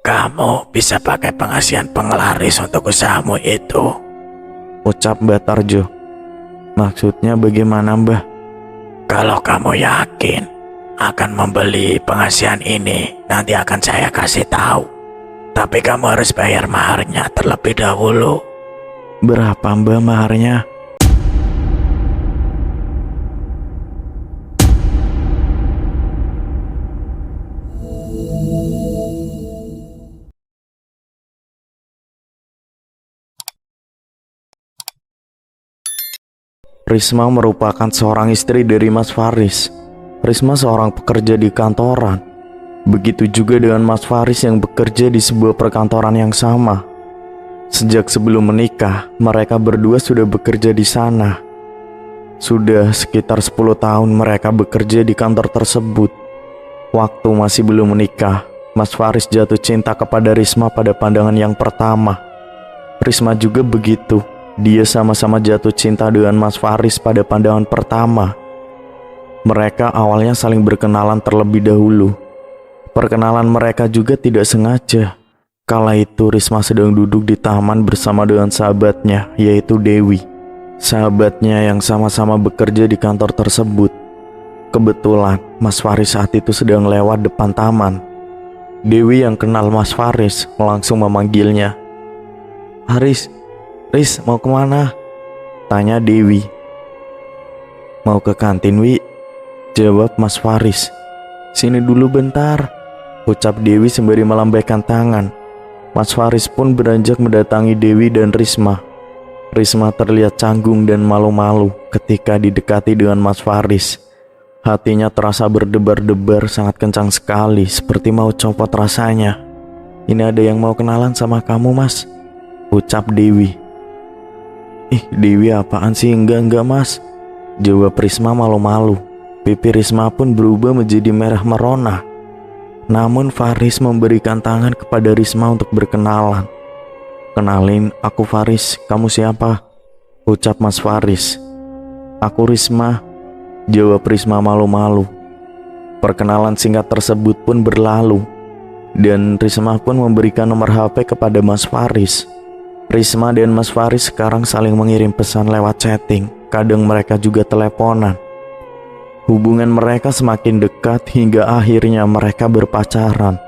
Kamu bisa pakai pengasihan penglaris untuk usahamu itu, ucap Mbah Tarjo. Maksudnya bagaimana, Mbah? Kalau kamu yakin akan membeli pengasihan ini, nanti akan saya kasih tahu. Tapi kamu harus bayar maharnya terlebih dahulu. Berapa, Mbah, maharnya? Risma merupakan seorang istri dari Mas Faris. Risma seorang pekerja di kantoran. Begitu juga dengan Mas Faris yang bekerja di sebuah perkantoran yang sama. Sejak sebelum menikah, mereka berdua sudah bekerja di sana. Sudah sekitar 10 tahun mereka bekerja di kantor tersebut. Waktu masih belum menikah, Mas Faris jatuh cinta kepada Risma pada pandangan yang pertama. Risma juga begitu. Dia sama-sama jatuh cinta dengan Mas Faris pada pandangan pertama. Mereka awalnya saling berkenalan terlebih dahulu. Perkenalan mereka juga tidak sengaja. Kala itu Risma sedang duduk di taman bersama dengan sahabatnya, yaitu Dewi. Sahabatnya yang sama-sama bekerja di kantor tersebut. Kebetulan Mas Faris saat itu sedang lewat depan taman. Dewi yang kenal Mas Faris langsung memanggilnya. Riz, mau kemana? Tanya Dewi. Mau ke kantin, Wi, jawab Mas Faris. Sini dulu bentar, ucap Dewi sembari melambaikan tangan. Mas Faris pun beranjak mendatangi Dewi dan Risma. Risma terlihat canggung dan malu-malu ketika didekati dengan Mas Faris. Hatinya terasa berdebar-debar sangat kencang sekali, seperti mau copot rasanya. Ini ada yang mau kenalan sama kamu, Mas, ucap Dewi. Ih, Dewi apaan sih? Enggak Mas, jawab Risma malu-malu. Pipi Risma pun berubah menjadi merah merona. Namun Faris memberikan tangan kepada Risma untuk berkenalan. Kenalin, aku Faris, kamu siapa? Ucap Mas Faris. Aku Risma, jawab Risma malu-malu. Perkenalan singkat tersebut pun berlalu, dan Risma pun memberikan nomor HP kepada Mas Faris. Risma dan Mas Faris sekarang saling mengirim pesan lewat chatting. Kadang mereka juga teleponan. Hubungan mereka semakin dekat hingga akhirnya mereka berpacaran.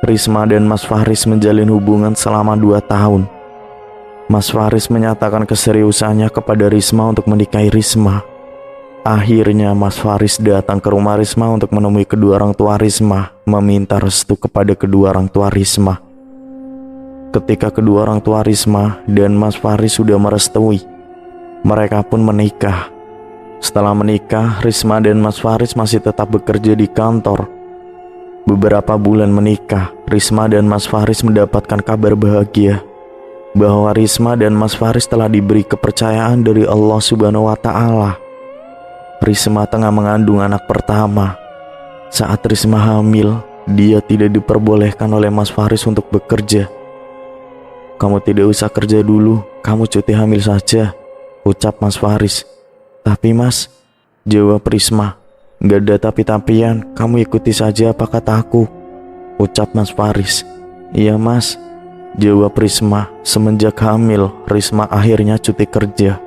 Risma dan Mas Faris menjalin hubungan selama 2 tahun. Mas Faris menyatakan keseriusannya kepada Risma untuk menikahi Risma. Akhirnya Mas Faris datang ke rumah Risma untuk menemui kedua orang tua Risma, meminta restu kepada kedua orang tua Risma. Ketika kedua orang tua Risma dan Mas Faris sudah merestui, mereka pun menikah. Setelah menikah, Risma dan Mas Faris masih tetap bekerja di kantor. Beberapa bulan menikah, Risma dan Mas Faris mendapatkan kabar bahagia bahwa Risma dan Mas Faris telah diberi kepercayaan dari Allah Subhanahu wa Ta'ala. Risma tengah mengandung anak pertama. Saat Risma hamil, dia tidak diperbolehkan oleh Mas Faris untuk bekerja. Kamu tidak usah kerja dulu, kamu cuti hamil saja, ucap Mas Faris. Tapi Mas, jawab Risma, gak ada tapi-tapian, kamu ikuti saja apa kataku, ucap Mas Faris. Iya Mas, jawab Risma. Semenjak hamil, Risma akhirnya cuti kerja,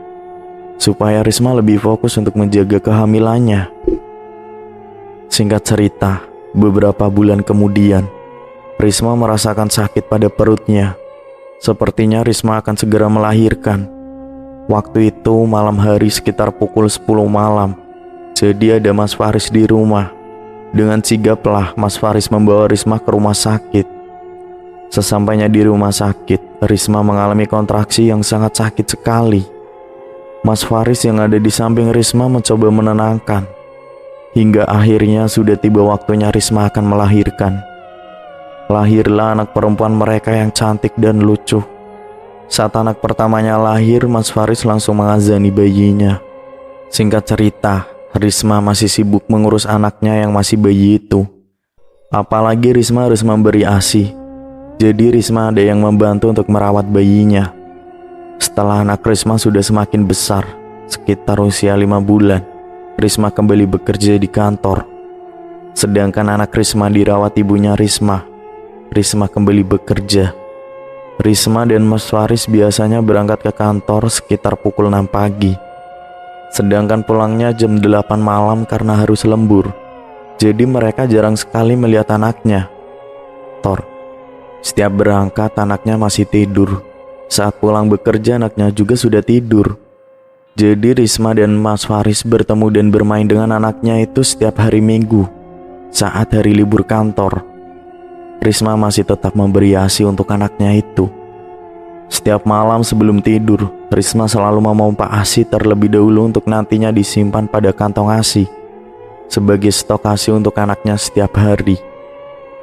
supaya Risma lebih fokus untuk menjaga kehamilannya. Singkat cerita, beberapa bulan kemudian, Risma merasakan sakit pada perutnya. Sepertinya Risma akan segera melahirkan. Waktu itu malam hari sekitar pukul 10 malam. Jadi ada Mas Faris di rumah. Dengan sigaplah Mas Faris membawa Risma ke rumah sakit. Sesampainya di rumah sakit, Risma mengalami kontraksi yang sangat sakit sekali. Mas Faris yang ada di samping Risma mencoba menenangkan. Hingga akhirnya sudah tiba waktunya Risma akan melahirkan. Lahirlah anak perempuan mereka yang cantik dan lucu. Saat anak pertamanya lahir, Mas Faris langsung mengazani bayinya. Singkat cerita, Risma masih sibuk mengurus anaknya yang masih bayi itu. Apalagi Risma harus memberi ASI. Jadi Risma ada yang membantu untuk merawat bayinya. Setelah anak Risma sudah semakin besar, sekitar usia 5 bulan, Risma kembali bekerja di kantor. Sedangkan anak Risma dirawat ibunya Risma. Risma kembali bekerja. Risma dan Mas Faris biasanya berangkat ke kantor sekitar pukul 6 pagi. Sedangkan pulangnya jam 8 malam karena harus lembur. Jadi mereka jarang sekali melihat anaknya. Setiap berangkat anaknya masih tidur. Saat pulang bekerja anaknya juga sudah tidur. Jadi Risma dan Mas Faris bertemu dan bermain dengan anaknya itu setiap hari Minggu. Saat hari libur kantor, Risma masih tetap memberi ASI untuk anaknya itu. Setiap malam sebelum tidur, Risma selalu memompa ASI terlebih dahulu untuk nantinya disimpan pada kantong ASI sebagai stok ASI untuk anaknya setiap hari.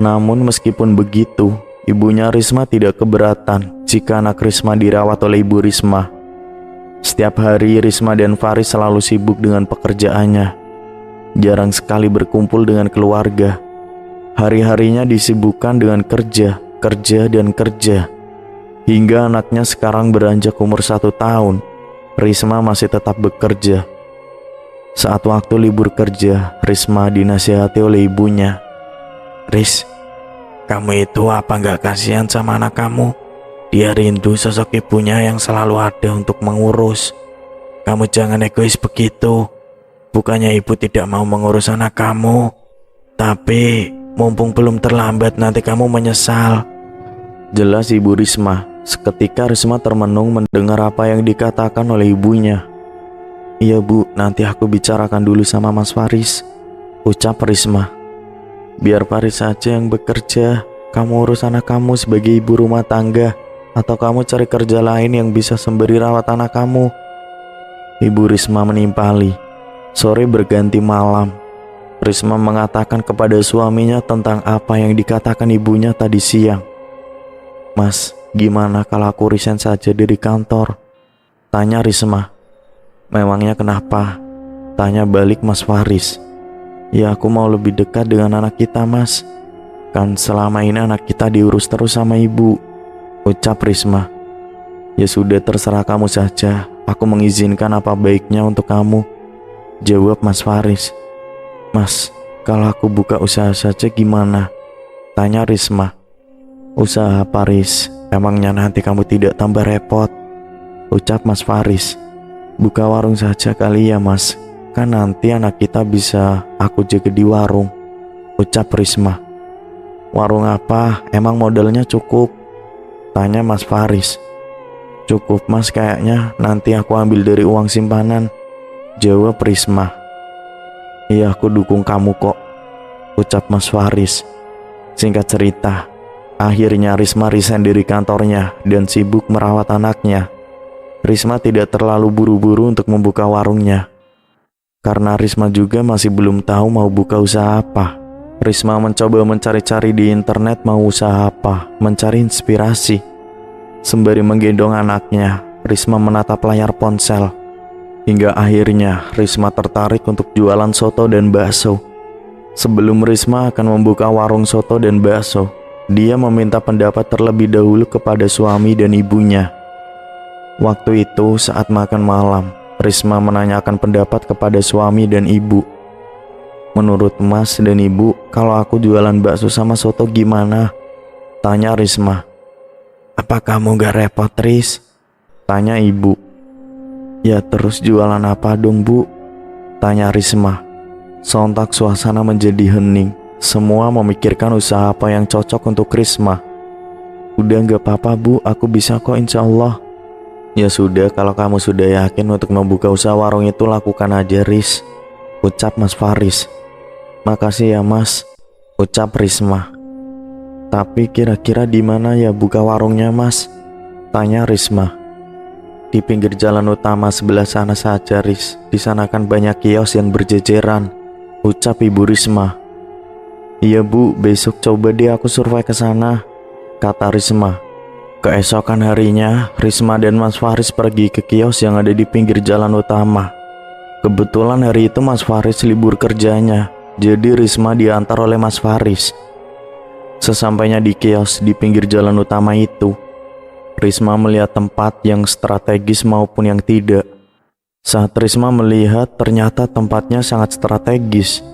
Namun meskipun begitu, ibunya Risma tidak keberatan jika anak Risma dirawat oleh ibu Risma. Setiap hari Risma dan Faris selalu sibuk dengan pekerjaannya. Jarang sekali berkumpul dengan keluarga. Hari-harinya disibukkan dengan kerja, dan kerja. Hingga anaknya sekarang beranjak umur 1 tahun, Risma masih tetap bekerja. Saat waktu libur kerja, Risma dinasihati oleh ibunya. Riz, kamu itu apa gak kasihan sama anak kamu? Dia rindu sosok ibunya yang selalu ada untuk mengurus. Kamu jangan egois begitu. Bukannya ibu tidak mau mengurus anak kamu, tapi mumpung belum terlambat nanti kamu menyesal. Jelas ibu Risma. Seketika Risma termenung mendengar apa yang dikatakan oleh ibunya. Iya bu, nanti aku bicarakan dulu sama Mas Faris, ucap Risma. Biar Faris saja yang bekerja. Kamu urus anak kamu sebagai ibu rumah tangga, atau kamu cari kerja lain yang bisa sembari rawat anak kamu. Ibu Risma menimpali. Sore berganti malam. Risma mengatakan kepada suaminya tentang apa yang dikatakan ibunya tadi siang. Mas, gimana kalau aku resign saja dari kantor? Tanya Risma. Memangnya kenapa? Tanya balik Mas Faris. Ya aku mau lebih dekat dengan anak kita mas. Kan selama ini anak kita diurus terus sama ibu, ucap Risma. Ya sudah terserah kamu saja. Aku mengizinkan apa baiknya untuk kamu, jawab Mas Faris. Mas, kalau aku buka usaha saja gimana? Tanya Risma. Usaha apa Riz? Emangnya nanti kamu tidak tambah repot? Ucap Mas Faris. Buka warung saja kali ya mas. Kan nanti anak kita bisa aku jaga di warung, ucap Risma. Warung apa? Emang modalnya cukup? Tanya Mas Faris. Cukup mas kayaknya, nanti aku ambil dari uang simpanan, jawab Risma. Iya aku dukung kamu kok, ucap Mas Faris. Singkat cerita, akhirnya Risma resign dari kantornya dan sibuk merawat anaknya. Risma tidak terlalu buru-buru untuk membuka warungnya, karena Risma juga masih belum tahu mau buka usaha apa. Risma mencoba mencari-cari di internet mau usaha apa, mencari inspirasi. Sembari menggendong anaknya, Risma menatap layar ponsel. Hingga akhirnya Risma tertarik untuk jualan soto dan bakso. Sebelum Risma akan membuka warung soto dan bakso, dia meminta pendapat terlebih dahulu kepada suami dan ibunya. Waktu itu saat makan malam, Risma menanyakan pendapat kepada suami dan ibu. Menurut mas dan ibu, kalau aku jualan bakso sama soto gimana? Tanya Risma. Apa kamu gak repot Riz? Tanya ibu. Ya terus jualan apa dong bu? Tanya Risma. Sontak suasana menjadi hening. Semua memikirkan usaha apa yang cocok untuk Risma. Udah gak apa-apa bu, aku bisa kok insya Allah. Ya sudah, kalau kamu sudah yakin untuk membuka usaha warung itu lakukan aja Riz, ucap Mas Faris. Makasih ya mas, ucap Risma. Tapi kira-kira di mana ya buka warungnya mas? Tanya Risma. Di pinggir jalan utama sebelah sana saja Riz. Di sana kan banyak kios yang berjejeran, ucap ibu Risma. Iya bu, besok coba deh aku survei ke sana, kata Risma. Keesokan harinya, Risma dan Mas Faris pergi ke kios yang ada di pinggir jalan utama. Kebetulan hari itu Mas Faris libur kerjanya, jadi Risma diantar oleh Mas Faris. Sesampainya di kios di pinggir jalan utama itu, Risma melihat tempat yang strategis maupun yang tidak. Saat Risma melihat, ternyata tempatnya sangat strategis.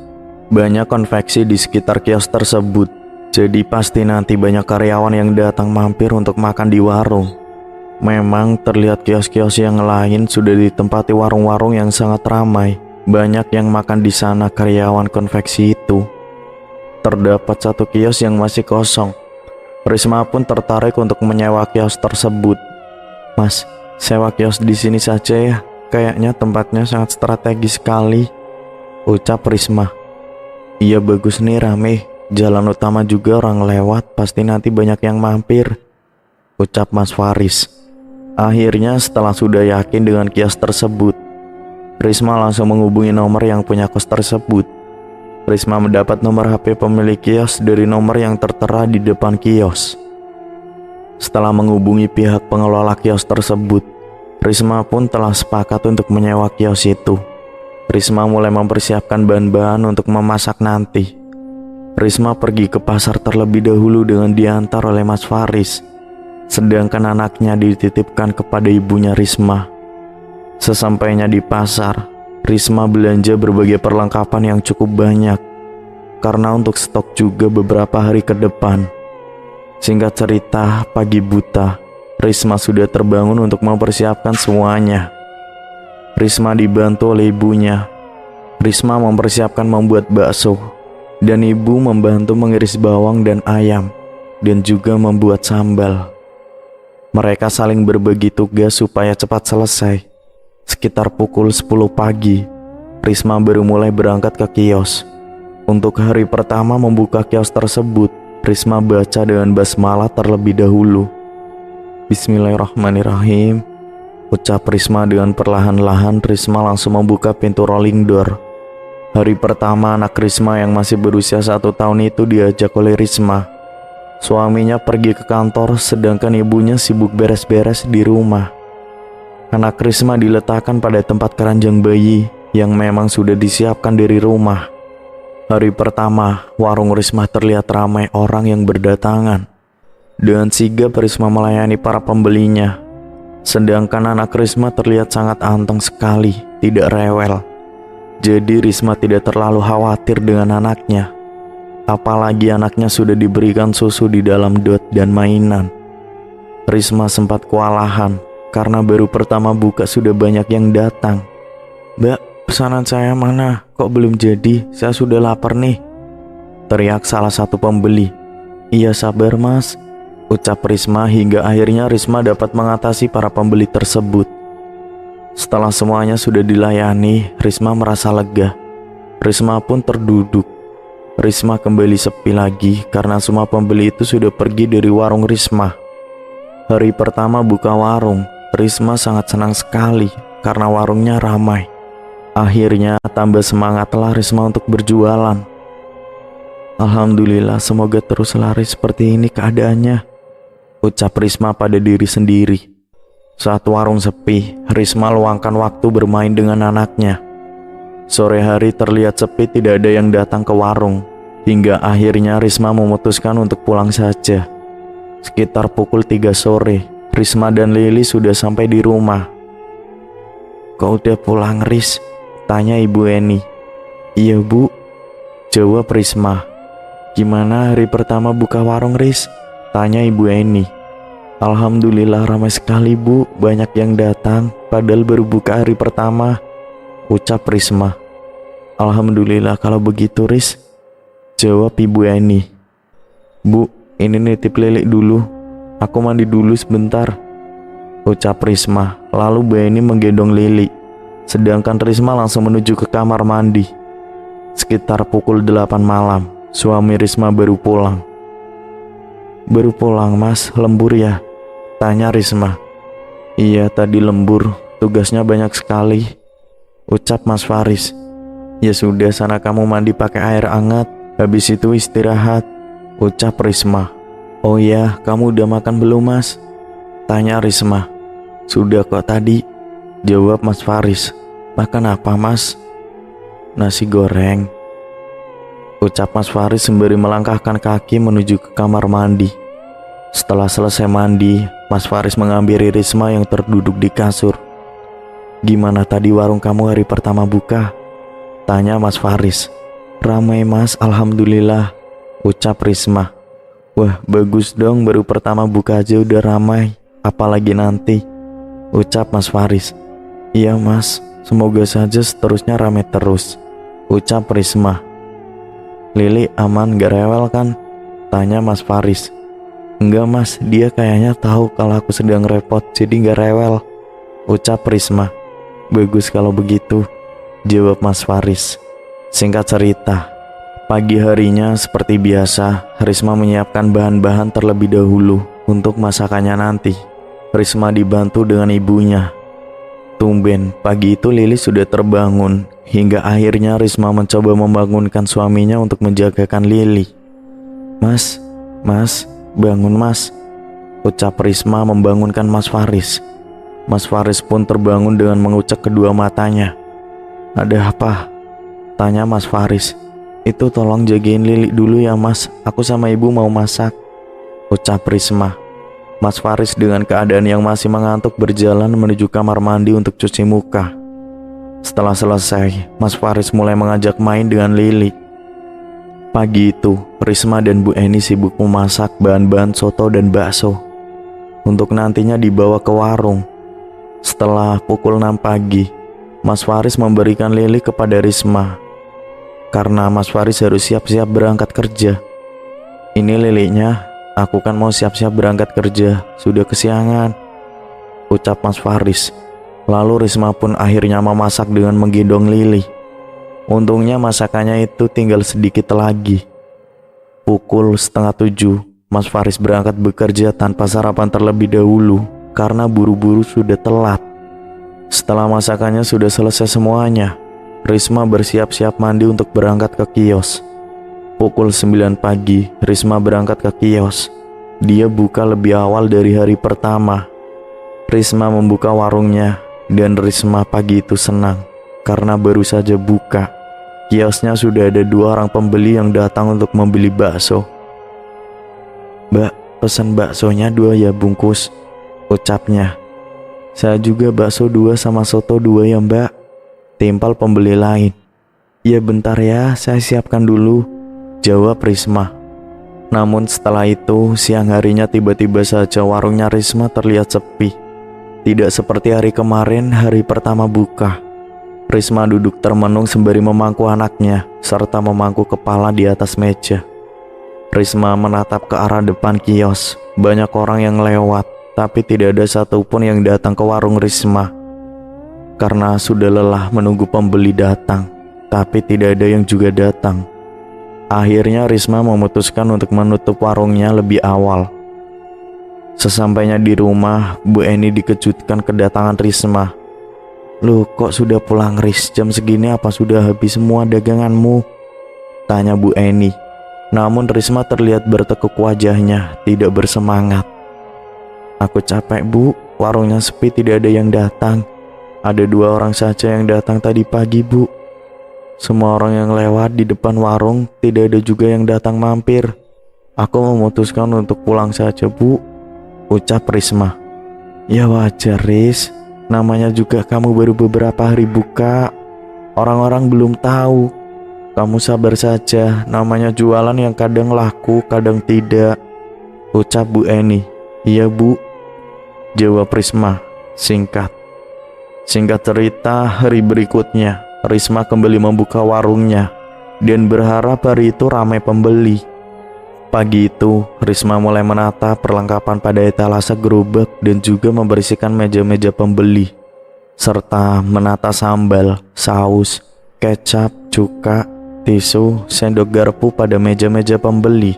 Banyak konveksi di sekitar kios tersebut. Jadi pasti nanti banyak karyawan yang datang mampir untuk makan di warung. Memang terlihat kios-kios yang lain sudah ditempati warung-warung yang sangat ramai. Banyak yang makan di sana karyawan konveksi itu. Terdapat satu kios yang masih kosong. Risma pun tertarik untuk menyewa kios tersebut. "Mas, sewa kios di sini saja ya. Kayaknya tempatnya sangat strategis sekali," ucap Risma. "Iya, bagus nih, rame. Jalan utama juga orang lewat, pasti nanti banyak yang mampir," ucap Mas Faris. Akhirnya setelah sudah yakin dengan kios tersebut, Risma langsung menghubungi nomor yang punya kos tersebut. Risma mendapat nomor HP pemilik kios dari nomor yang tertera di depan kios. Setelah menghubungi pihak pengelola kios tersebut, Risma pun telah sepakat untuk menyewa kios itu. Risma mulai mempersiapkan bahan-bahan untuk memasak nanti. Risma pergi ke pasar terlebih dahulu dengan diantar oleh Mas Faris, sedangkan anaknya dititipkan kepada ibunya Risma. Sesampainya di pasar, Risma belanja berbagai perlengkapan yang cukup banyak, karena untuk stok juga beberapa hari ke depan. Singkat cerita, pagi buta, Risma sudah terbangun untuk mempersiapkan semuanya. Risma dibantu oleh ibunya. Risma mempersiapkan membuat bakso, dan ibu membantu mengiris bawang dan ayam, dan juga membuat sambal. Mereka saling berbagi tugas supaya cepat selesai. Sekitar pukul 10 pagi, Risma baru mulai berangkat ke kios. Untuk hari pertama membuka kios tersebut, Risma baca dengan basmalah terlebih dahulu. "Bismillahirrahmanirrahim," ucap Risma dengan perlahan-lahan. Risma langsung membuka pintu rolling door. Hari pertama anak Risma yang masih berusia 1 tahun itu diajak oleh Risma. Suaminya pergi ke kantor sedangkan ibunya sibuk beres-beres di rumah. Anak Risma diletakkan pada tempat keranjang bayi yang memang sudah disiapkan dari rumah. Hari pertama, warung Risma terlihat ramai orang yang berdatangan. Dengan sigap Risma melayani para pembelinya. Sedangkan anak Risma terlihat sangat anteng sekali, tidak rewel. Jadi Risma tidak terlalu khawatir dengan anaknya. Apalagi anaknya sudah diberikan susu di dalam dot dan mainan. Risma sempat kewalahan karena baru pertama buka sudah banyak yang datang. "Mbak, pesanan saya mana? Kok belum jadi? Saya sudah lapar nih," teriak salah satu pembeli. "Iya, sabar mas," ucap Risma hingga akhirnya Risma dapat mengatasi para pembeli tersebut. Setelah semuanya sudah dilayani, Risma merasa lega. Risma pun terduduk. Risma kembali sepi lagi karena semua pembeli itu sudah pergi dari warung Risma. Hari pertama buka warung, Risma sangat senang sekali karena warungnya ramai. Akhirnya tambah semangatlah Risma untuk berjualan. "Alhamdulillah, semoga terus laris seperti ini keadaannya," ucap Risma pada diri sendiri. Saat warung sepi, Risma luangkan waktu bermain dengan anaknya. Sore hari terlihat sepi, tidak ada yang datang ke warung. Hingga akhirnya Risma memutuskan untuk pulang saja. Sekitar pukul 3 sore, Risma dan Lili sudah sampai di rumah. "Kau udah pulang, Ris?" tanya Ibu Eni. "Iya, Bu," jawab Risma. "Gimana hari pertama buka warung, Ris?" tanya Ibu Eni. "Alhamdulillah ramai sekali, Bu, banyak yang datang, padahal baru buka hari pertama," ucap Risma. "Alhamdulillah kalau begitu, Ris," jawab Ibu Eni. "Bu, ini nitip Lili dulu, aku mandi dulu sebentar," ucap Risma. Lalu Bu Eni menggendong Lili, sedangkan Risma langsung menuju ke kamar mandi. Sekitar pukul 8 malam, suami Risma baru pulang. "Baru pulang, Mas, lembur ya?" tanya Risma. "Iya, tadi lembur, tugasnya banyak sekali," ucap Mas Faris. "Ya sudah, sana kamu mandi pakai air hangat, habis itu istirahat," ucap Risma. "Oh ya, kamu udah makan belum, Mas?" tanya Risma. "Sudah kok tadi," jawab Mas Faris. "Makan apa, Mas?" "Nasi goreng," ucap Mas Faris sembari melangkahkan kaki menuju ke kamar mandi. Setelah selesai mandi, Mas Faris menghampiri Risma yang terduduk di kasur. "Gimana tadi warung kamu hari pertama buka?" tanya Mas Faris. "Ramai, Mas, alhamdulillah," ucap Risma. Wah, bagus dong, baru pertama buka aja udah ramai. Apalagi nanti, ucap Mas Faris. Iya mas, semoga saja seterusnya ramai terus, ucap Risma. Lili aman gak rewel kan? Tanya Mas Faris. Enggak mas, dia kayaknya tahu kalau aku sedang repot, jadi gak rewel, ucap Risma. Bagus kalau begitu, jawab Mas Faris. Singkat cerita, pagi harinya seperti biasa, Risma menyiapkan bahan-bahan terlebih dahulu untuk masakannya nanti. Risma dibantu dengan ibunya. Tumben, pagi itu Lili sudah terbangun, hingga akhirnya Risma mencoba membangunkan suaminya untuk menjagakan Lili. Mas, bangun mas, ucap Risma membangunkan Mas Faris. Mas Faris pun terbangun dengan mengucek kedua matanya. Ada apa? Tanya Mas Faris. Itu tolong jagain Lili dulu ya mas, aku sama ibu mau masak, ucap Risma. Mas Faris dengan keadaan yang masih mengantuk berjalan menuju kamar mandi untuk cuci muka. Setelah selesai, Mas Faris mulai mengajak main dengan Lili. Pagi itu, Risma dan Bu Eni sibuk memasak bahan-bahan soto dan bakso untuk nantinya dibawa ke warung. Setelah pukul 6 pagi, Mas Faris memberikan Lili kepada Risma karena Mas Faris harus siap-siap berangkat kerja. Ini Lilinya, aku kan mau siap-siap berangkat kerja, sudah kesiangan, ucap Mas Faris. Lalu Risma pun akhirnya memasak dengan menggendong Lili. Untungnya masakannya itu tinggal sedikit lagi. Pukul 6:30, Mas Faris berangkat bekerja tanpa sarapan terlebih dahulu karena buru-buru sudah telat. Setelah masakannya sudah selesai semuanya, Risma bersiap-siap mandi untuk berangkat ke kios. Pukul 9 pagi, Risma berangkat ke kios. Dia buka lebih awal dari hari pertama. Risma membuka warungnya, dan Risma pagi itu senang karena baru saja buka. Kiosnya sudah ada 2 orang pembeli yang datang untuk membeli bakso. Mbak, pesan baksonya 2 ya bungkus, ucapnya. Saya juga bakso 2 sama soto 2 ya mbak, timpal pembeli lain. Ya bentar ya, saya siapkan dulu, jawab Risma. Namun setelah itu, siang harinya tiba-tiba saja warungnya Risma terlihat sepi. Tidak seperti hari kemarin, hari pertama buka. Risma duduk termenung sembari memangku anaknya, serta memangku kepala di atas meja. Risma menatap ke arah depan kios. Banyak orang yang lewat, tapi tidak ada satupun yang datang ke warung Risma. Karena sudah lelah menunggu pembeli datang, tapi tidak ada yang juga datang. Akhirnya Risma memutuskan untuk menutup warungnya lebih awal. Sesampainya di rumah, Bu Eni dikejutkan kedatangan Risma. Loh, kok sudah pulang Ris? Jam segini apa sudah habis semua daganganmu? Tanya Bu Eni. Namun Risma terlihat bertekuk wajahnya, tidak bersemangat. Aku capek bu, warungnya sepi, tidak ada yang datang. Ada 2 orang saja yang datang tadi pagi bu. Semua orang yang lewat di depan warung, tidak ada juga yang datang mampir. Aku memutuskan untuk pulang saja bu, ucap Risma. Ya wajar Ris, namanya juga kamu baru beberapa hari buka. Orang-orang belum tahu. Kamu sabar saja, namanya jualan yang kadang laku, kadang tidak, ucap Bu Eni. Iya bu, jawab Risma, singkat. Singkat cerita, hari berikutnya Risma kembali membuka warungnya dan berharap hari itu ramai pembeli. Pagi itu, Risma mulai menata perlengkapan pada etalase gerobak dan juga membersihkan meja-meja pembeli, serta menata sambal, saus, kecap, cuka, tisu, sendok garpu pada meja-meja pembeli.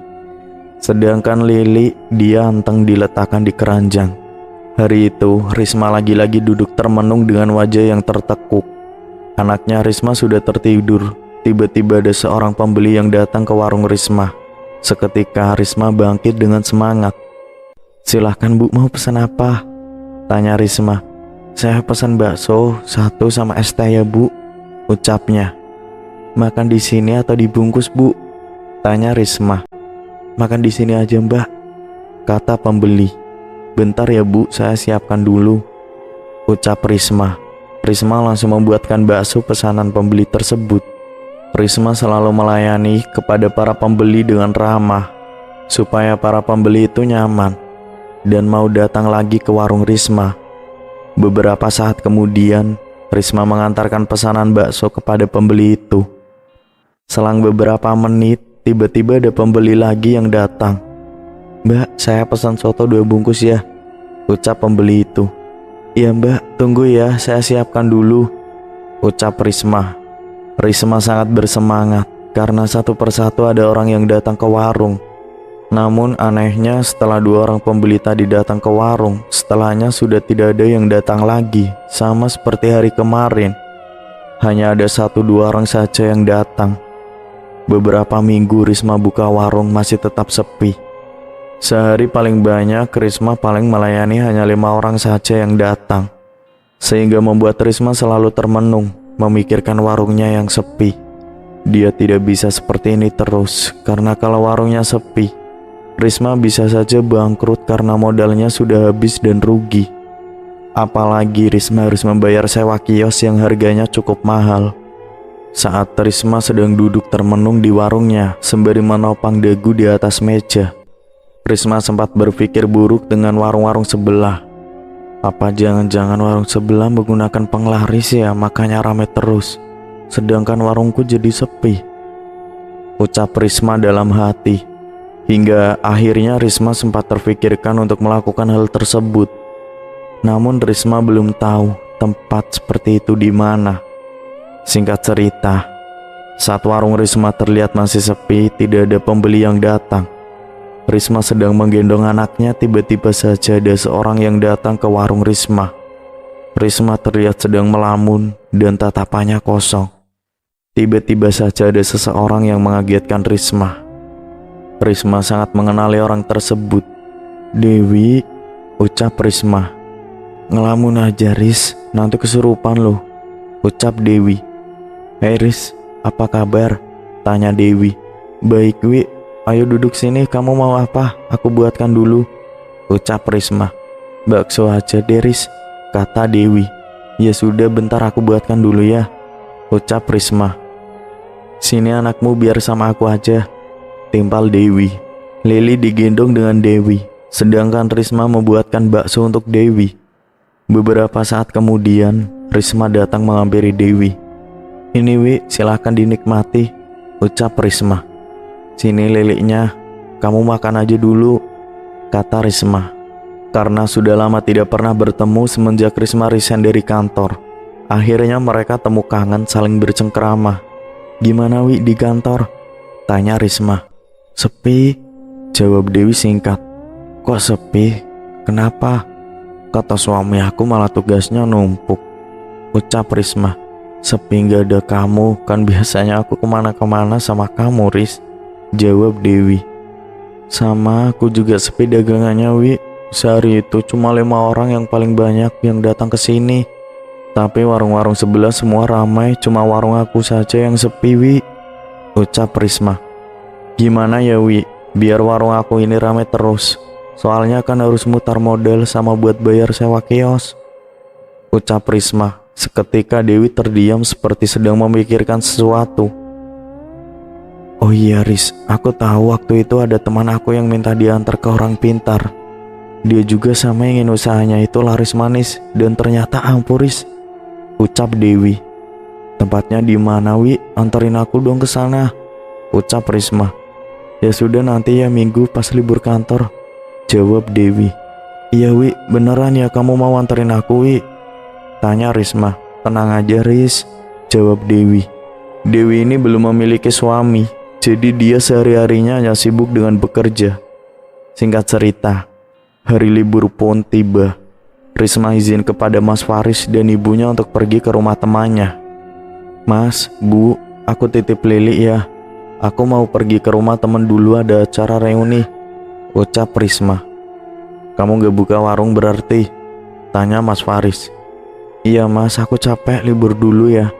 Sedangkan Lili, dia anteng diletakkan di keranjang. Hari itu, Risma lagi-lagi duduk termenung dengan wajah yang tertekuk. Anaknya Risma sudah tertidur. Tiba-tiba ada seorang pembeli yang datang ke warung Risma. Seketika Risma bangkit dengan semangat. Silahkan bu, mau pesan apa? Tanya Risma. Saya pesan bakso 1 sama es teh ya bu, ucapnya. Makan di sini atau dibungkus bu? Tanya Risma. Makan di sini aja mbak, kata pembeli. Bentar ya bu, saya siapkan dulu, ucap Risma. Risma langsung membuatkan bakso pesanan pembeli tersebut. Risma selalu melayani kepada para pembeli dengan ramah. supaya para pembeli itu nyaman dan mau datang lagi ke warung Risma. Beberapa saat kemudian, Risma mengantarkan pesanan bakso kepada pembeli itu. Selang beberapa menit, tiba-tiba ada pembeli lagi yang datang. "Mbak, saya pesan soto 2 bungkus ya," ucap pembeli itu. "Iya mbak, tunggu ya, saya siapkan dulu," ucap Risma. Risma sangat bersemangat karena satu persatu ada orang yang datang ke warung. Namun anehnya setelah 2 orang pembeli tadi datang ke warung, setelahnya sudah tidak ada yang datang lagi, sama seperti hari kemarin. Hanya ada 1-2 orang saja yang datang. Beberapa minggu Risma buka warung masih tetap sepi. Sehari paling banyak Risma paling melayani hanya 5 orang saja yang datang, sehingga membuat Risma selalu termenung memikirkan warungnya yang sepi. Dia tidak bisa seperti ini terus, karena kalau warungnya sepi, Risma bisa saja bangkrut karena modalnya sudah habis dan rugi. Apalagi Risma harus membayar sewa kios yang harganya cukup mahal. Saat Risma sedang duduk termenung di warungnya sembari menopang dagu di atas meja, Risma sempat berpikir buruk dengan warung-warung sebelah. Apa jangan-jangan warung sebelah menggunakan penglaris ya, makanya ramai terus, sedangkan warungku jadi sepi, ucap Risma dalam hati. Hingga akhirnya Risma sempat terfikirkan untuk melakukan hal tersebut. Namun Risma belum tahu tempat seperti itu di mana. Singkat cerita, saat warung Risma terlihat masih sepi, tidak ada pembeli yang datang. Risma sedang menggendong anaknya, tiba-tiba saja ada seorang yang datang ke warung Risma. Risma terlihat sedang melamun dan tatapannya kosong. Tiba-tiba saja ada seseorang yang mengagetkan Risma. Risma sangat mengenali orang tersebut. "Dewi," ucap Risma. "Ngelamun aja Ris, nanti kesurupan loh," ucap Dewi. "Hei Ris, apa kabar?" tanya Dewi. "Baik Wi, ayo duduk sini, kamu mau apa? Aku buatkan dulu," ucap Risma. "Bakso aja deh Ris," kata Dewi. "Ya sudah, bentar aku buatkan dulu ya," ucap Risma. "Sini anakmu biar sama aku aja," timpal Dewi. Lili digendong dengan Dewi, sedangkan Risma membuatkan bakso untuk Dewi. Beberapa saat kemudian, Risma datang menghampiri Dewi. "Ini Wi, silahkan dinikmati," ucap Risma. "Sini liliknya, kamu makan aja dulu," kata Risma. Karena sudah lama tidak pernah bertemu semenjak Risma resign dari kantor, akhirnya mereka temu kangen saling bercengkerama. "Gimana Wi di kantor?" tanya Risma. "Sepi," jawab Dewi singkat. "Kok sepi? Kenapa?" "Kata suami aku malah tugasnya numpuk," ucap Risma. "Sepi gak ada kamu, kan biasanya aku kemana-kemana sama kamu Ris," jawab Dewi. "Sama aku juga sepi dagangannya Wi. Sehari itu cuma 5 orang yang paling banyak yang datang ke sini. Tapi warung-warung sebelah semua ramai, cuma warung aku saja yang sepi Wi," ucap Risma. "Gimana ya Wi, biar warung aku ini ramai terus. Soalnya kan harus mutar modal sama buat bayar sewa kios," ucap Risma. Seketika Dewi terdiam seperti sedang memikirkan sesuatu. "Oh iya Ris, aku tahu waktu itu ada teman aku yang minta diantar ke orang pintar. Dia juga sama ingin usahanya itu laris manis dan ternyata ampuh Ris," ucap Dewi. "Tempatnya di mana Wi? Anterin aku dong ke sana," ucap Risma. "Ya sudah, nanti ya minggu pas libur kantor," jawab Dewi. "Iya Wi, beneran ya kamu mau anterin aku Wi?" tanya Risma. "Tenang aja Ris," jawab Dewi. Dewi ini belum memiliki suami, jadi dia sehari-harinya hanya sibuk dengan bekerja. Singkat cerita, hari libur pun tiba. Risma izin kepada Mas Faris dan ibunya untuk pergi ke rumah temannya. "Mas, Bu, aku titip Lili ya. Aku mau pergi ke rumah temen dulu, ada acara reuni," ucap Risma. "Kamu gak buka warung berarti?" tanya Mas Faris. "Iya Mas, aku capek, libur dulu ya,"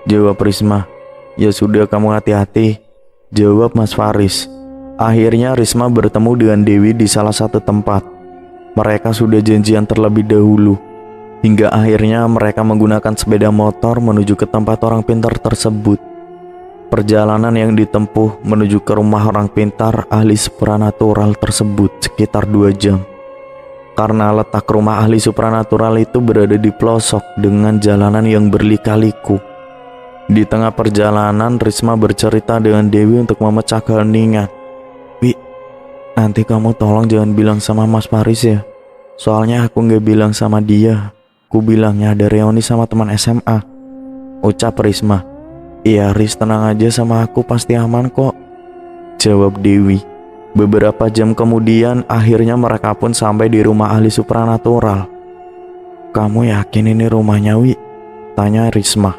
jawab Risma. "Ya sudah, kamu hati-hati," jawab Mas Faris. Akhirnya Risma bertemu dengan Dewi di salah satu tempat. Mereka sudah janjian terlebih dahulu. Hingga akhirnya mereka menggunakan sepeda motor menuju ke tempat orang pintar tersebut. Perjalanan yang ditempuh menuju ke rumah orang pintar ahli supranatural tersebut sekitar 2 jam. Karena letak rumah ahli supranatural itu berada di pelosok dengan jalanan yang berlika-liku. Di tengah perjalanan, Risma bercerita dengan Dewi untuk memecah keheningan. "Wi, nanti kamu tolong jangan bilang sama Mas Faris ya. Soalnya aku gak bilang sama dia. Aku bilangnya ada reuni sama teman SMA," ucap Risma. "Iya Riz, tenang aja, sama aku pasti aman kok," jawab Dewi. Beberapa jam kemudian akhirnya mereka pun sampai di rumah ahli supranatural. "Kamu yakin ini rumahnya, Wi?" tanya Risma.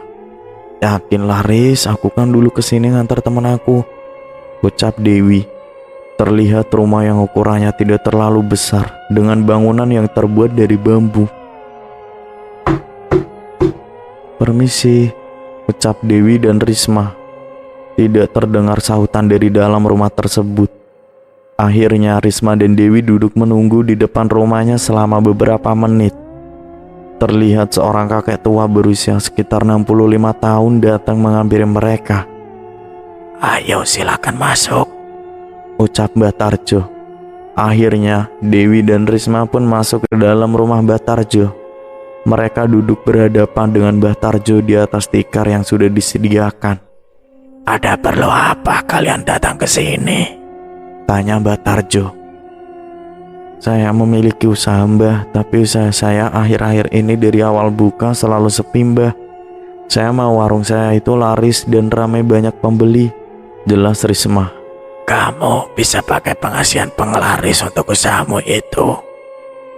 "Yakinlah Riz, aku kan dulu kesini ngantar teman aku," ucap Dewi. Terlihat rumah yang ukurannya tidak terlalu besar dengan bangunan yang terbuat dari bambu. "Permisi," ucap Dewi dan Risma. Tidak terdengar sahutan dari dalam rumah tersebut. Akhirnya Risma dan Dewi duduk menunggu di depan rumahnya selama beberapa menit. Terlihat seorang kakek tua berusia sekitar 65 tahun datang menghampiri mereka. "Ayo silakan masuk," ucap Batarjo. Akhirnya Dewi dan Risma pun masuk ke dalam rumah Batarjo. Mereka duduk berhadapan dengan Batarjo di atas tikar yang sudah disediakan. "Ada perlu apa kalian datang ke sini?" tanya Batarjo. "Saya memiliki usaha Mbah, tapi usaha saya akhir-akhir ini dari awal buka selalu sepi Mbah. Saya mau warung saya itu laris dan ramai banyak pembeli," jelas Risma. "Kamu bisa pakai pengasihan penglaris untuk usahamu itu,"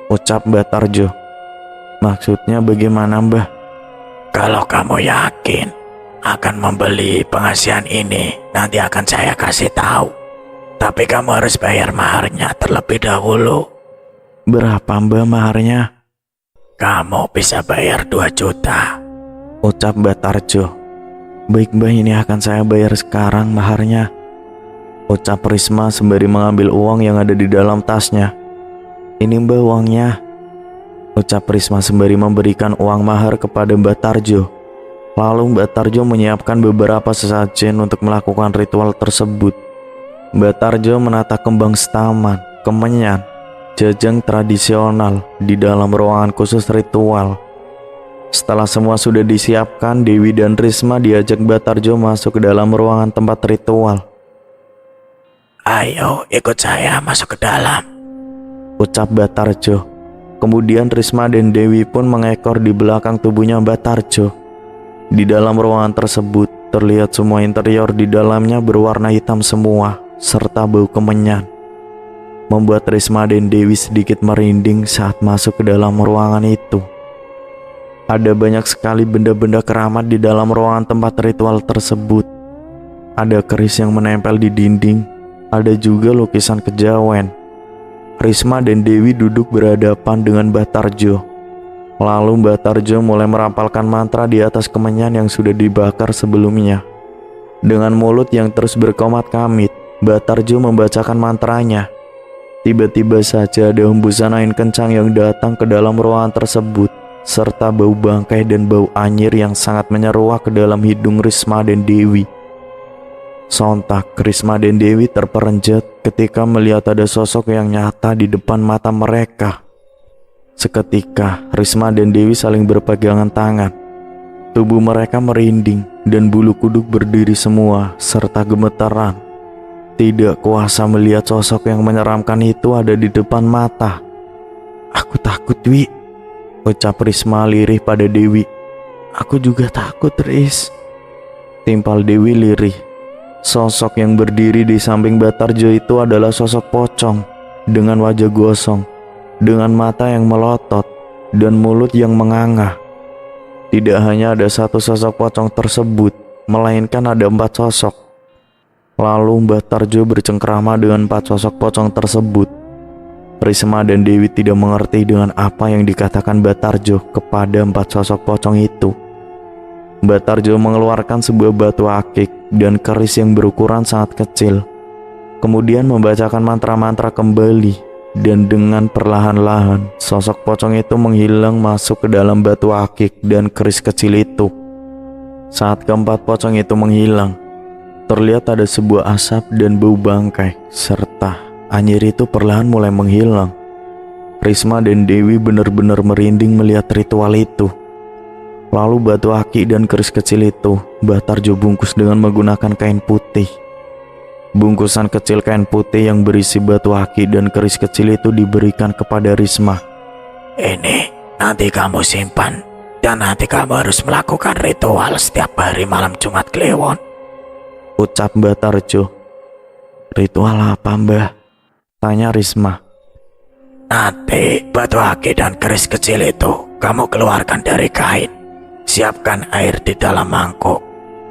ucap Batarjo. "Maksudnya bagaimana Mbah?" "Kalau kamu yakin akan membeli pengasihan ini, nanti akan saya kasih tahu. Tapi kamu harus bayar maharnya terlebih dahulu." "Berapa Mbah maharnya?" "Kamu bisa bayar 2 juta," ucap Batarjo. "Baik Mbah, ini akan saya bayar sekarang maharnya," ucap Risma sembari mengambil uang yang ada di dalam tasnya. "Ini Mbah uangnya," ucap Risma sembari memberikan uang mahar kepada Batarjo. Lalu Batarjo menyiapkan beberapa sesajen untuk melakukan ritual tersebut. Batarjo menata kembang setaman, kemenyan, jajang tradisional di dalam ruangan khusus ritual. Setelah semua sudah disiapkan, Dewi dan Risma diajak Batarjo masuk ke dalam ruangan tempat ritual. "Ayo ikut saya masuk ke dalam," ucap Batarjo. Kemudian Risma dan Dewi pun mengekor di belakang tubuhnya Batarjo. Di dalam ruangan tersebut terlihat semua interior di dalamnya berwarna hitam semua, serta bau kemenyan, membuat Risma dan Dewi sedikit merinding saat masuk ke dalam ruangan itu. Ada banyak sekali benda-benda keramat di dalam ruangan tempat ritual tersebut. Ada keris yang menempel di dinding, ada juga lukisan kejawen. Risma dan Dewi duduk berhadapan dengan Batarjo. Lalu Batarjo mulai merapalkan mantra di atas kemenyan yang sudah dibakar sebelumnya. Dengan mulut yang terus berkomat kamit, Batarjo membacakan mantranya. Tiba-tiba saja ada hembusan angin kencang yang datang ke dalam ruangan tersebut, serta bau bangkai dan bau anyir yang sangat menyeruak ke dalam hidung Risma dan Dewi. Sontak Risma dan Dewi terperanjat ketika melihat ada sosok yang nyata di depan mata mereka. Seketika Risma dan Dewi saling berpegangan tangan. Tubuh mereka merinding dan bulu kuduk berdiri semua serta gemetaran. Tidak kuasa melihat sosok yang menyeramkan itu ada di depan mata. "Aku takut Wi," ucap Risma lirih pada Dewi. "Aku juga takut Riz," timpal Dewi lirih. Sosok yang berdiri di samping Batarjo itu adalah sosok pocong dengan wajah gosong, dengan mata yang melotot dan mulut yang menganga. Tidak hanya ada satu sosok pocong tersebut, melainkan ada 4 sosok. Lalu Batarjo bercengkrama dengan 4 sosok pocong tersebut. Risma dan Dewi tidak mengerti dengan apa yang dikatakan Batarjo kepada 4 sosok pocong itu. Batarjo mengeluarkan sebuah batu akik dan keris yang berukuran sangat kecil. Kemudian membacakan mantra-mantra kembali, dan dengan perlahan-lahan sosok pocong itu menghilang masuk ke dalam batu akik dan keris kecil itu. Saat keempat pocong itu menghilang, terlihat ada sebuah asap dan bau bangkai, serta anyir itu perlahan mulai menghilang. Risma dan Dewi benar-benar merinding melihat ritual itu. Lalu batu aki dan keris kecil itu Mbah Tarjo bungkus dengan menggunakan kain putih. Bungkusan kecil kain putih yang berisi batu aki dan keris kecil itu diberikan kepada Risma. Ini nanti kamu simpan, dan nanti kamu harus melakukan ritual setiap hari malam Jumat Kliwon, ucap Mbah Tarjo. Ritual apa, Mbah? Tanya Risma. Nanti batu aki dan keris kecil itu kamu keluarkan dari kain. Siapkan air di dalam mangkuk.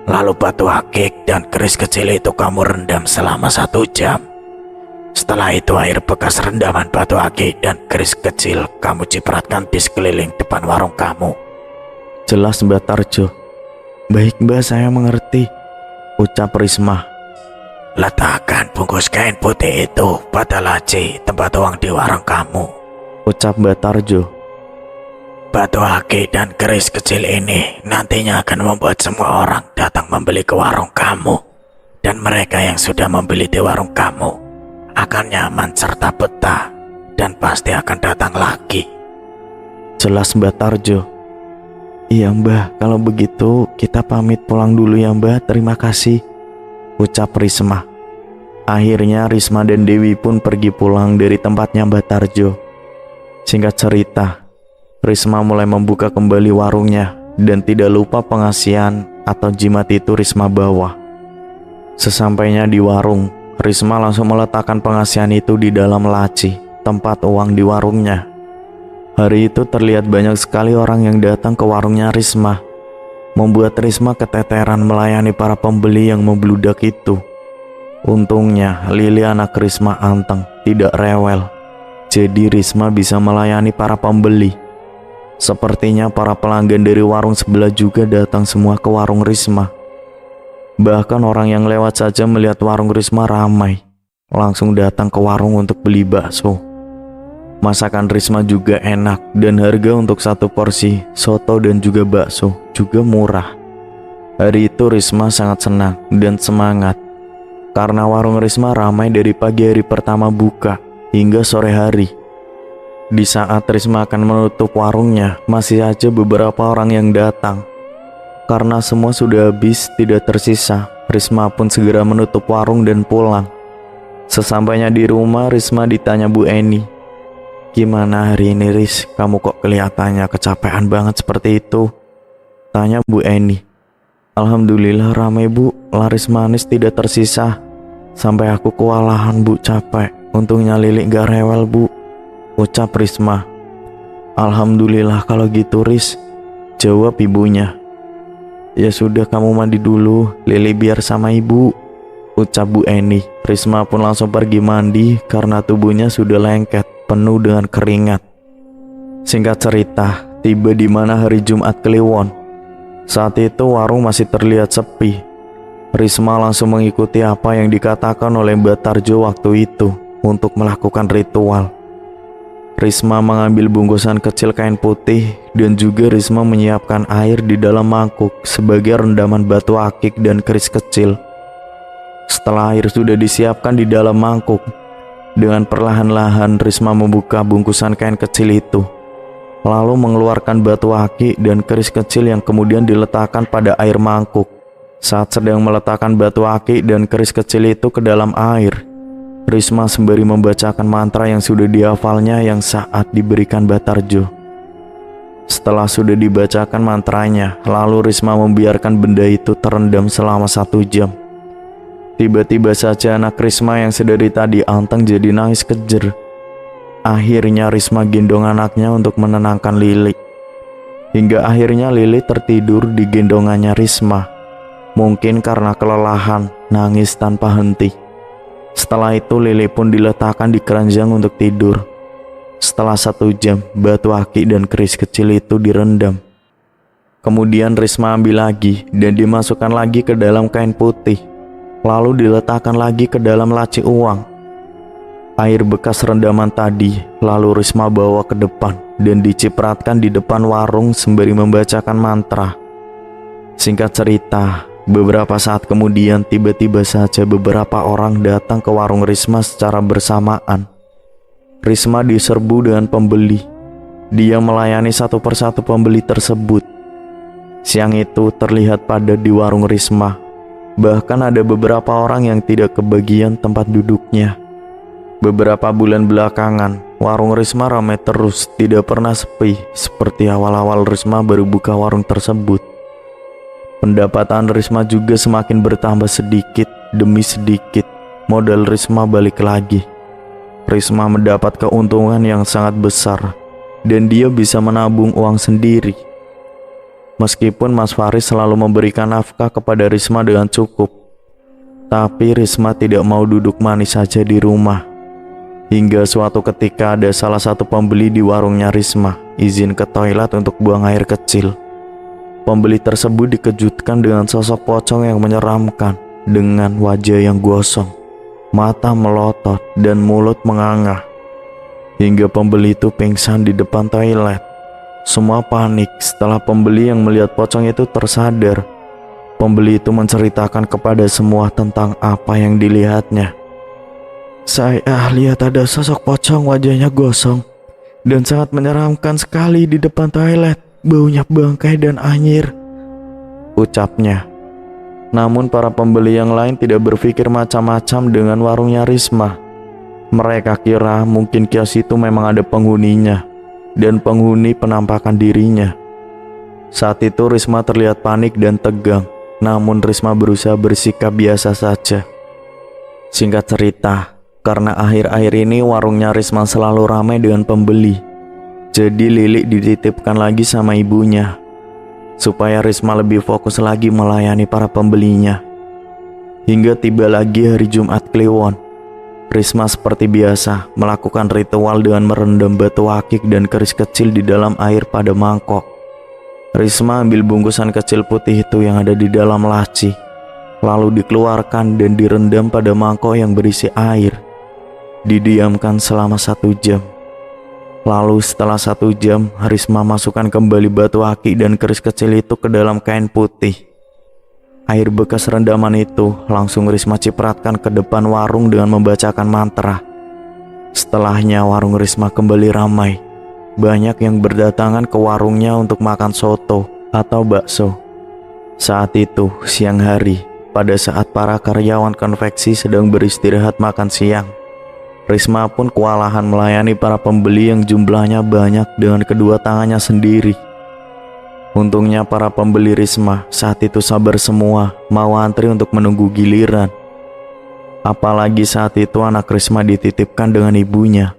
Lalu batu akik dan keris kecil itu kamu rendam selama 1 jam. Setelah itu air bekas rendaman batu akik dan keris kecil kamu cipratkan di sekeliling depan warung kamu. Jelas Mbah Tarjo. Baik Mbah, saya mengerti, ucap Risma. Letakkan bungkus kain putih itu pada laci tempat uang di warung kamu, ucap Mbah Tarjo. Batu aki dan keris kecil ini nantinya akan membuat semua orang datang membeli ke warung kamu. Dan mereka yang sudah membeli di warung kamu akan nyaman serta betah dan pasti akan datang lagi. Jelas Mbah Tarjo. Iya Mbah, kalau begitu kita pamit pulang dulu ya Mbah, terima kasih, ucap Risma. Akhirnya Risma dan Dewi pun pergi pulang dari tempatnya Mbah Tarjo. Singkat cerita, Risma mulai membuka kembali warungnya dan tidak lupa pengasihan atau jimat itu Risma bawa. Sesampainya di warung, Risma langsung meletakkan pengasihan itu di dalam laci tempat uang di warungnya. Hari itu terlihat banyak sekali orang yang datang ke warungnya Risma, membuat Risma keteteran melayani para pembeli yang membludak itu. Untungnya Lili anak Risma anteng, tidak rewel, jadi Risma bisa melayani para pembeli. Sepertinya para pelanggan dari warung sebelah juga datang semua ke warung Risma. Bahkan orang yang lewat saja melihat warung Risma ramai, langsung datang ke warung untuk beli bakso. Masakan Risma juga enak dan harga untuk 1 porsi soto dan juga bakso juga murah. Hari itu Risma sangat senang dan semangat karena warung Risma ramai dari pagi hari pertama buka hingga sore hari. Di saat Risma akan menutup warungnya, masih saja beberapa orang yang datang. Karena semua sudah habis, tidak tersisa, Risma pun segera menutup warung dan pulang. Sesampainya di rumah, Risma ditanya Bu Eni. Gimana hari ini Ris, kamu kok kelihatannya kecapean banget seperti itu? Tanya Bu Eni. Alhamdulillah ramai Bu, laris manis tidak tersisa. Sampai aku kewalahan Bu, capek. Untungnya Lili gak rewel Bu, ucap Risma. Alhamdulillah kalau gitu Ris, jawab ibunya. Ya sudah kamu mandi dulu, Lili biar sama ibu, ucap Bu Eni. Risma pun langsung pergi mandi karena tubuhnya sudah lengket, penuh dengan keringat. Singkat cerita, tiba di mana hari Jumat Kliwon. Saat itu warung masih terlihat sepi. Risma langsung mengikuti apa yang dikatakan oleh Mbah Tarjo waktu itu untuk melakukan ritual. Risma mengambil bungkusan kecil kain putih dan juga Risma menyiapkan air di dalam mangkuk sebagai rendaman batu akik dan keris kecil. Setelah air sudah disiapkan di dalam mangkuk, dengan perlahan-lahan Risma membuka bungkusan kain kecil itu, lalu mengeluarkan batu akik dan keris kecil yang kemudian diletakkan pada air mangkuk. Saat sedang meletakkan batu akik dan keris kecil itu ke dalam air, Risma sembari membacakan mantra yang sudah dihafalnya yang saat diberikan Mbah Tarjo. Setelah sudah dibacakan mantranya, lalu Risma membiarkan benda itu terendam selama 1 jam. Tiba-tiba saja anak Risma yang sedari tadi anteng jadi nangis kejer. Akhirnya Risma gendong anaknya untuk menenangkan Lili. Hingga akhirnya Lili tertidur di gendongannya Risma. Mungkin karena kelelahan, nangis tanpa henti. Setelah itu Lili pun diletakkan di keranjang untuk tidur. Setelah 1 jam, batu akik dan keris kecil itu direndam. Kemudian Risma ambil lagi dan dimasukkan lagi ke dalam kain putih. Lalu diletakkan lagi ke dalam laci uang. Air bekas rendaman tadi lalu Risma bawa ke depan dan dicipratkan di depan warung sembari membacakan mantra. Singkat cerita, Beberapa saat kemudian tiba-tiba saja beberapa orang datang ke warung Risma secara bersamaan. Risma diserbu dengan pembeli. Dia melayani satu persatu pembeli tersebut. Siang itu terlihat padat di warung Risma. Bahkan ada beberapa orang yang tidak kebagian tempat duduknya. Beberapa bulan belakangan, warung Risma ramai terus, tidak pernah sepi seperti awal-awal Risma baru buka warung tersebut. Pendapatan Risma juga semakin bertambah sedikit demi sedikit. Modal Risma balik lagi. Risma mendapat keuntungan yang sangat besar dan dia bisa menabung uang sendiri. Meskipun Mas Faris selalu memberikan nafkah kepada Risma dengan cukup, tapi Risma tidak mau duduk manis saja di rumah. Hingga suatu ketika ada salah satu pembeli di warungnya Risma izin ke toilet untuk buang air kecil. Pembeli tersebut dikejutkan dengan sosok pocong yang menyeramkan dengan wajah yang gosong, mata melotot dan mulut menganga. Hingga pembeli itu pingsan di depan toilet. Semua panik setelah pembeli yang melihat pocong itu tersadar. Pembeli itu menceritakan kepada semua tentang apa yang dilihatnya. Saya lihat ada sosok pocong wajahnya gosong dan sangat menyeramkan sekali di depan toilet. Baunya bangkai dan anyir, ucapnya. Namun para pembeli yang lain tidak berpikir macam-macam dengan warungnya Risma. Mereka kira mungkin kios itu memang ada penghuninya dan penghuni penampakan dirinya. Saat itu Risma terlihat panik dan tegang, namun Risma berusaha bersikap biasa saja. Singkat cerita, karena akhir-akhir ini warungnya Risma selalu ramai dengan pembeli, jadi Lilik dititipkan lagi sama ibunya supaya Risma lebih fokus lagi melayani para pembelinya. Hingga tiba lagi hari Jumat Kliwon. Risma seperti biasa melakukan ritual dengan merendam batu akik dan keris kecil di dalam air pada mangkok. Risma ambil bungkusan kecil putih itu yang ada di dalam laci, lalu dikeluarkan dan direndam pada mangkok yang berisi air. Didiamkan selama 1 jam. Lalu setelah 1 jam, Risma masukkan kembali batu akik dan keris kecil itu ke dalam kain putih. Air bekas rendaman itu langsung Risma cipratkan ke depan warung dengan membacakan mantra. Setelahnya warung Risma kembali ramai. Banyak yang berdatangan ke warungnya untuk makan soto atau bakso. Saat itu, siang hari, pada saat para karyawan konveksi sedang beristirahat makan siang, Risma pun kewalahan melayani para pembeli yang jumlahnya banyak dengan kedua tangannya sendiri. Untungnya para pembeli Risma saat itu sabar semua, mau antri untuk menunggu giliran. Apalagi saat itu anak Risma dititipkan dengan ibunya.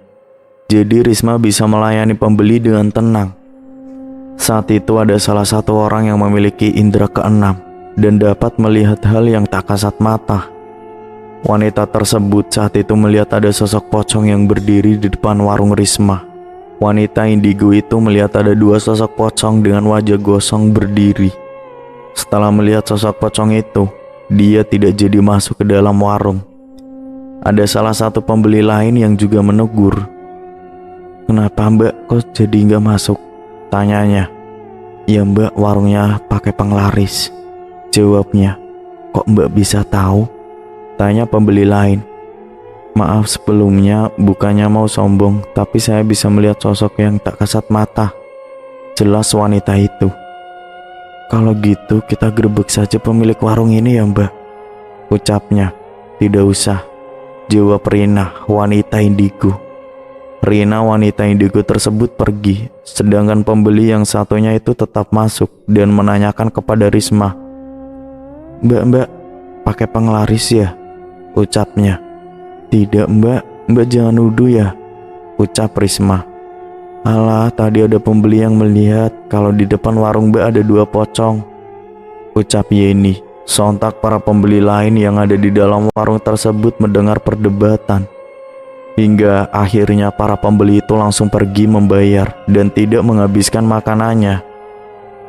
Jadi Risma bisa melayani pembeli dengan tenang. Saat itu ada salah satu orang yang memiliki indera keenam dan dapat melihat hal yang tak kasat mata. Wanita tersebut saat itu melihat ada sosok pocong yang berdiri di depan warung Risma. Wanita indigo itu melihat ada 2 sosok pocong dengan wajah gosong berdiri. Setelah melihat sosok pocong itu, dia tidak jadi masuk ke dalam warung. Ada salah satu pembeli lain yang juga menegur. "Kenapa Mbak kok jadi nggak masuk?" tanyanya. "Ya Mbak, warungnya pakai penglaris," jawabnya. "Kok Mbak bisa tahu?" tanya pembeli lain. "Maaf sebelumnya, bukannya mau sombong, tapi saya bisa melihat sosok yang tak kasat mata," jelas wanita itu. "Kalau gitu kita gerebek saja pemilik warung ini ya Mbak," ucapnya. "Tidak usah," jawab Rina, wanita indigo. Rina, wanita indigo tersebut pergi, sedangkan pembeli yang satunya itu tetap masuk dan menanyakan kepada Risma. Mbak, pakai penglaris ya?" ucapnya. "Tidak Mbak jangan nuduh ya," ucap Risma. "Alah, tadi ada pembeli yang melihat kalau di depan warung Mbak ada 2 pocong," ucap Yeni. Sontak para pembeli lain yang ada di dalam warung tersebut mendengar perdebatan. Hingga akhirnya para pembeli itu langsung pergi membayar dan tidak menghabiskan makanannya.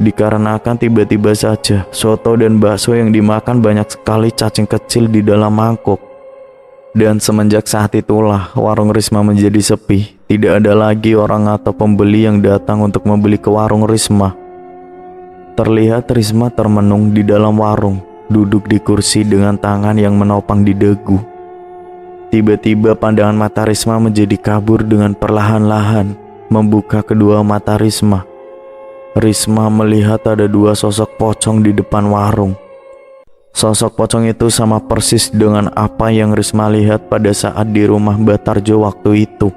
Dikarenakan tiba-tiba saja soto dan bakso yang dimakan banyak sekali cacing kecil di dalam mangkuk. Dan semenjak saat itulah warung Risma menjadi sepi. Tidak ada lagi orang atau pembeli yang datang untuk membeli ke warung Risma. Terlihat Risma termenung di dalam warung duduk di kursi dengan tangan yang menopang di dagu. Tiba-tiba pandangan mata Risma menjadi kabur dengan perlahan-lahan membuka kedua mata Risma. Risma melihat ada dua sosok pocong di depan warung. Sosok pocong itu sama persis dengan apa yang Risma lihat pada saat di rumah Batarjo waktu itu.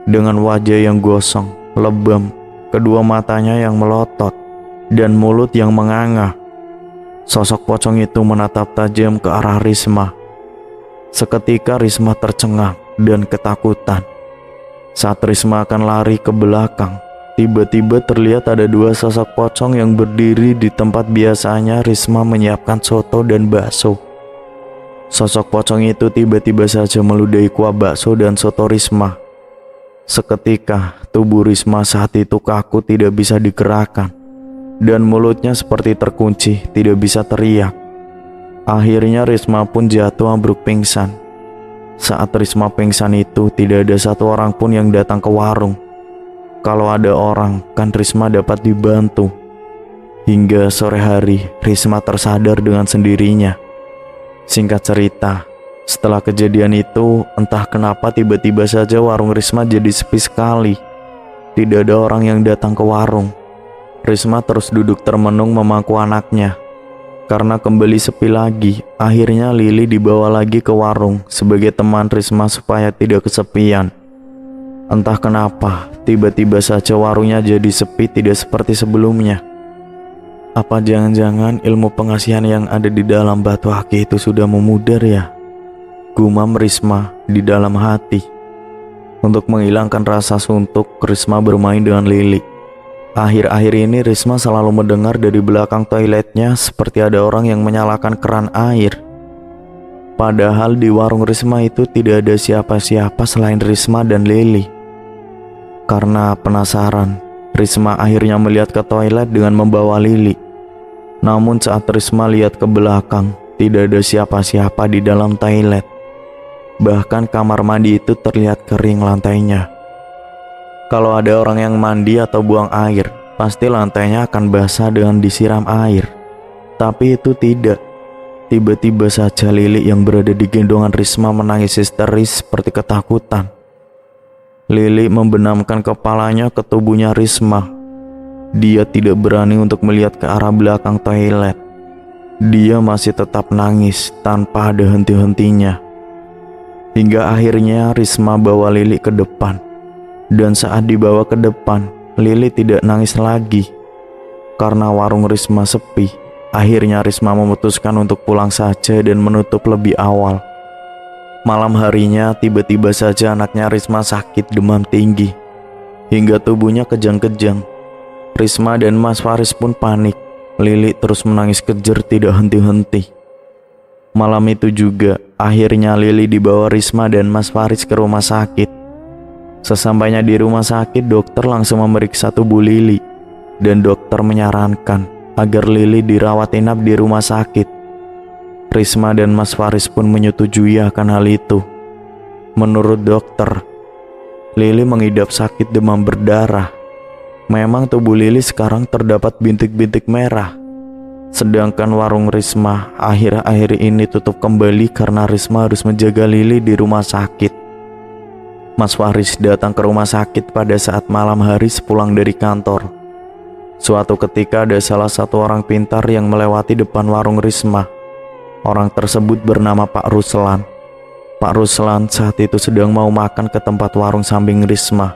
Dengan wajah yang gosong, lebam, kedua matanya yang melotot, dan mulut yang menganga. Sosok pocong itu menatap tajam ke arah Risma. Seketika Risma tercengang dan ketakutan. Saat Risma akan lari ke belakang, tiba-tiba terlihat ada dua sosok pocong yang berdiri di tempat biasanya Risma menyiapkan soto dan bakso. Sosok pocong itu tiba-tiba saja meludahi kuah bakso dan soto Risma. Seketika tubuh Risma saat itu kaku, tidak bisa digerakkan, dan mulutnya seperti terkunci, tidak bisa teriak. Akhirnya Risma pun jatuh ambruk pingsan. Saat Risma pingsan itu tidak ada satu orang pun yang datang ke warung. Kalau ada orang, kan Risma dapat dibantu. Hingga sore hari, Risma tersadar dengan sendirinya. Singkat cerita, setelah kejadian itu, entah kenapa tiba-tiba saja warung Risma jadi sepi sekali. Tidak ada orang yang datang ke warung. Risma terus duduk termenung memangku anaknya. Karena kembali sepi lagi, akhirnya Lili dibawa lagi ke warung sebagai teman Risma supaya tidak kesepian. Entah kenapa, tiba-tiba saja warungnya jadi sepi, tidak seperti sebelumnya. Apa jangan-jangan ilmu pengasihan yang ada di dalam batu aki itu sudah memudar ya? Gumam Risma di dalam hati. Untuk menghilangkan rasa suntuk, Risma bermain dengan Lili. Akhir-akhir ini Risma selalu mendengar dari belakang toiletnya seperti ada orang yang menyalakan keran air. Padahal di warung Risma itu tidak ada siapa-siapa selain Risma dan Lili. Karena penasaran, Risma akhirnya melihat ke toilet dengan membawa Lili. Namun saat Risma lihat ke belakang, tidak ada siapa-siapa di dalam toilet. Bahkan kamar mandi itu terlihat kering lantainya. Kalau ada orang yang mandi atau buang air, pasti lantainya akan basah dengan disiram air. Tapi itu tidak. Tiba-tiba saja Lili yang berada di gendongan Risma menangis histeris seperti ketakutan. Lili membenamkan kepalanya ke tubuhnya Risma. Dia tidak berani untuk melihat ke arah belakang toilet. Dia masih tetap nangis tanpa ada henti-hentinya. Hingga akhirnya Risma bawa Lili ke depan. Dan saat dibawa ke depan, Lili tidak nangis lagi. Karena warung Risma sepi, akhirnya Risma memutuskan untuk pulang saja dan menutup lebih awal. Malam harinya tiba-tiba saja anaknya Risma sakit demam tinggi, hingga tubuhnya kejang-kejang. Risma dan Mas Faris pun panik. Lili terus menangis kejer tidak henti-henti. Malam itu juga, akhirnya Lili dibawa Risma dan Mas Faris ke rumah sakit. Sesampainya di rumah sakit, dokter langsung memeriksa tubuh Lili, dan dokter menyarankan agar Lili dirawat inap di rumah sakit. Risma dan Mas Faris pun menyetujui akan hal itu. Menurut dokter, Lili mengidap sakit demam berdarah. Memang tubuh Lili sekarang terdapat bintik-bintik merah. Sedangkan warung Risma akhir-akhir ini tutup kembali karena Risma harus menjaga Lili di rumah sakit. Mas Faris datang ke rumah sakit pada saat malam hari sepulang dari kantor. Suatu ketika ada salah satu orang pintar yang melewati depan warung Risma. Orang tersebut bernama Pak Ruslan. Pak Ruslan saat itu sedang mau makan ke tempat warung samping Risma.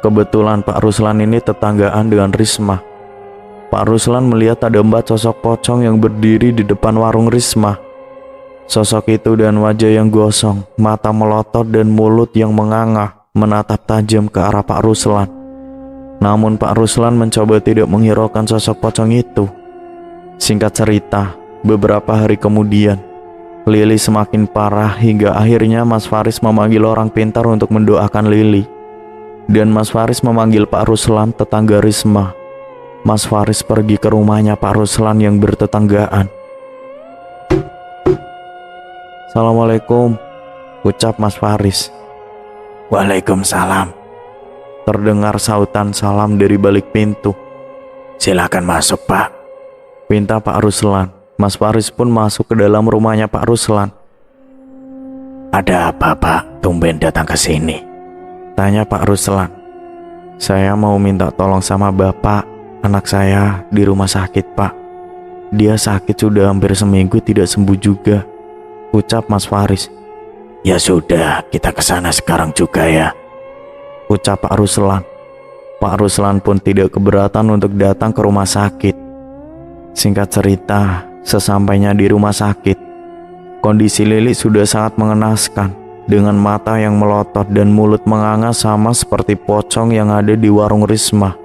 Kebetulan Pak Ruslan ini tetanggaan dengan Risma. Pak Ruslan melihat ada 4 sosok pocong yang berdiri di depan warung Risma. Sosok itu dan wajah yang gosong, mata melotot dan mulut yang menganga menatap tajam ke arah Pak Ruslan. Namun Pak Ruslan mencoba tidak menghiraukan sosok pocong itu. Singkat cerita, beberapa hari kemudian, Lili semakin parah hingga akhirnya Mas Faris memanggil orang pintar untuk mendoakan Lili. Dan Mas Faris memanggil Pak Ruslan, tetangga Risma. Mas Faris pergi ke rumahnya Pak Ruslan yang bertetanggaan. "Assalamualaikum," ucap Mas Faris. Waalaikumsalam. Terdengar sautan salam dari balik pintu. Silakan masuk, Pak. Pinta Pak Ruslan. Mas Faris pun masuk ke dalam rumahnya Pak Ruslan. Ada apa, Pak? Tumben datang ke sini. Tanya Pak Ruslan. Saya mau minta tolong sama Bapak. Anak saya di rumah sakit, Pak. Dia sakit sudah hampir seminggu tidak sembuh juga, ucap Mas Faris. Ya sudah, kita ke sana sekarang juga ya, ucap Pak Ruslan. Pak Ruslan pun tidak keberatan untuk datang ke rumah sakit. Singkat cerita, sesampainya di rumah sakit, kondisi Lili sudah sangat mengenaskan, dengan mata yang melotot dan mulut menganga sama seperti pocong yang ada di warung Risma.